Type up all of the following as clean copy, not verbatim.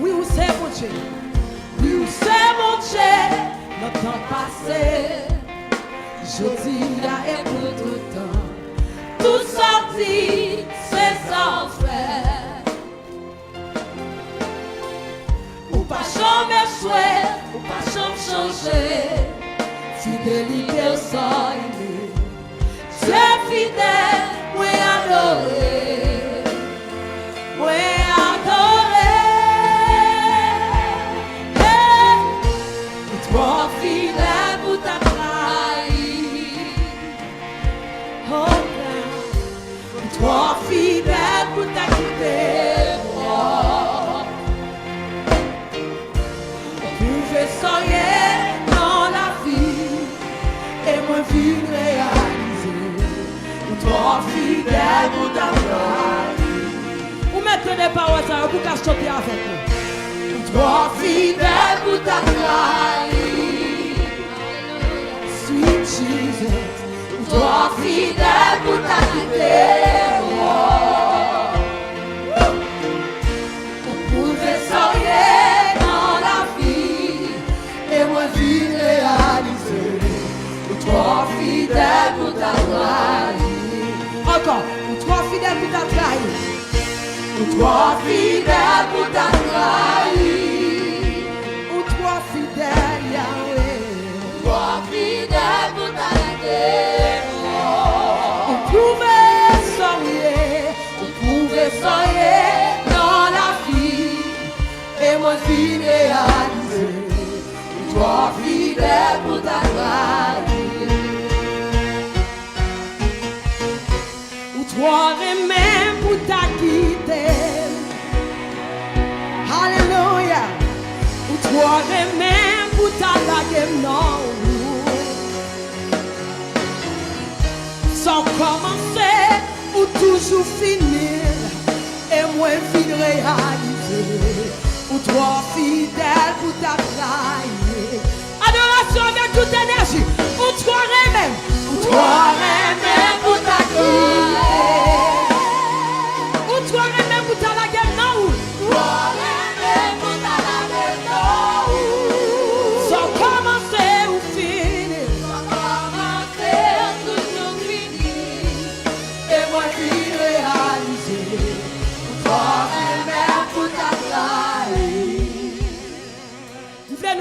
Oui, où c'est mon Dieu? Oui, où c'est mon Dieu? Notre temps passé, je dis à écoute tout le temps. Tout sorti, c'est sans faire. Ou pas jamais souhait, ou pas jamais changer. Fidélité au sang aimé. C'est fidèle, oui adoré. Oui adoré. Et toi fidèle pour ta trahi. Oh God. Toi fidèle pour ta quitter. Oh. On pouvait soigner dans la vie et moi vie réaliser. Toi fidèle pour ta trahi. Vous mettez des paroles ça pour qu'à chanter avec nous. Toi fidèle pour ta trahi. Sweet Jesus. Toi fidèle pour ta quitter. On pouvait soigner dans la vie et moi vie réaliser. Toi fidèle pour ta trahi. Encore, ou toi fidèle pour ta trahi. Ou toi fidèle pour ta trahi. Ou toi fidèle Yahweh. Toi fidèle pour ta trahi. On pouvait soigner dans la vie et moi vie réaliser. Ou toi fidèle pour ta trahi. Toi même pour ta quitter. Alléluia. Ou toi même pour ta laguer non. Sans commencer ou toujours finir. Et moi fidèle réaliser. Ou toi fidèle pour ta trahi. Adoration avec toute énergie. Ou toi même. Ou toi même pour ta quitter.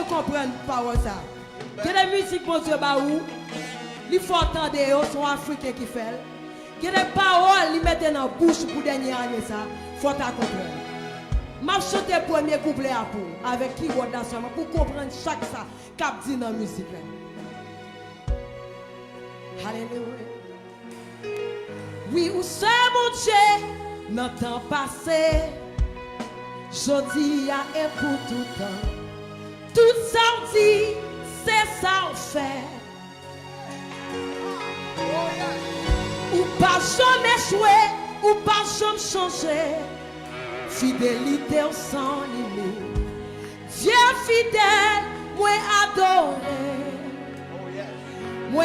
Comprendre parole ça. Que la musique mon Dieu baou, il faut entendre son africain qui fait. Que les paroles li mettent dans bouche pour dernière année ça, faut ta comprendre. M'a chanter premier couplet à pour avec qui word ensemble pour comprendre chaque ça qu'a dit dans musique là. Alléluia. Oui, où c'est mon Dieu, notre temps passé, jodi a et pour tout temps. Tout sorti, c'est ça on fait. Ou pas jamais jouer, ou pas jamais changer. Fidélité au sang limite. Dieu fidèle, moi adoré. Moi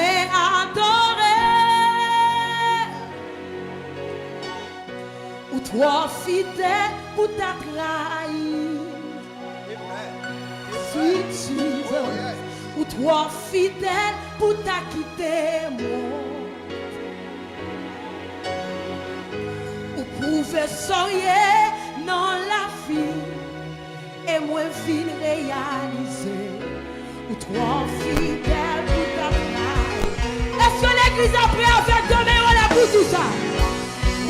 adoré. Ou toi fidèle pour ta trahi. Sweet Jesus, ou toi fidèle pour ta quitter moi. Ou pouvez soigner dans la vie et moi fin réaliser. Ou toi fidèle pour ta trahi. Est-ce que l'église a pris avec demain on la pour tout ça?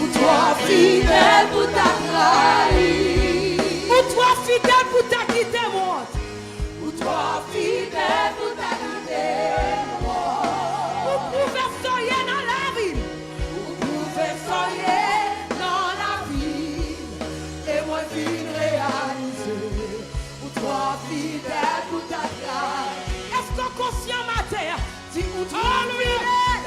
Ou toi fidèle pour ta trahi. Ou toi fidèle pour ta quitter moi. Toi fidèle pour ta quitter moi. Vous pouvez soigner dans la vie. Vous pouvez soigner dans la vie. Et moi vie réaliser. Ou toi fidèle pour ta trahi. Est-ce qu'on conscient matin? Dis ou toi fidèle.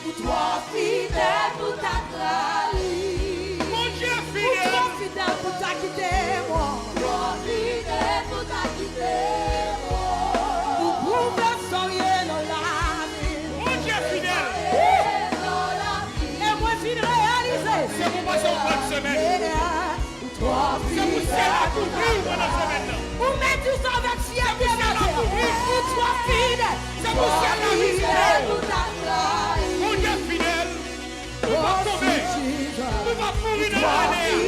Ou toi fidèle pour ta trahi. Mon Dieu fidèle. Ou toi fidèle pour ta quitter moi. Toi fidèle pour ta quitter. C'est pour passer une bonne semaine. C'est pour cela que nous, pendant la semaine. Mon Dieu fidèle, nous va tomber, nous va mourir dans l'année.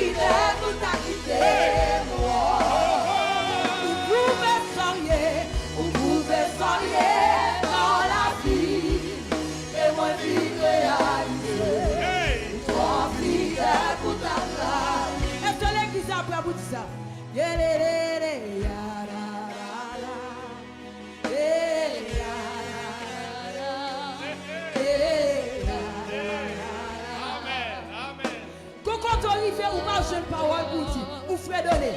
Vous pouvez soigner dans la vie et moi vivre réaliser. Toi fidèle pour ta grâce. Est-ce que l'église a après vous dit ça? Quand on arrive ou pas jeune parole pour dire, ou frère donner.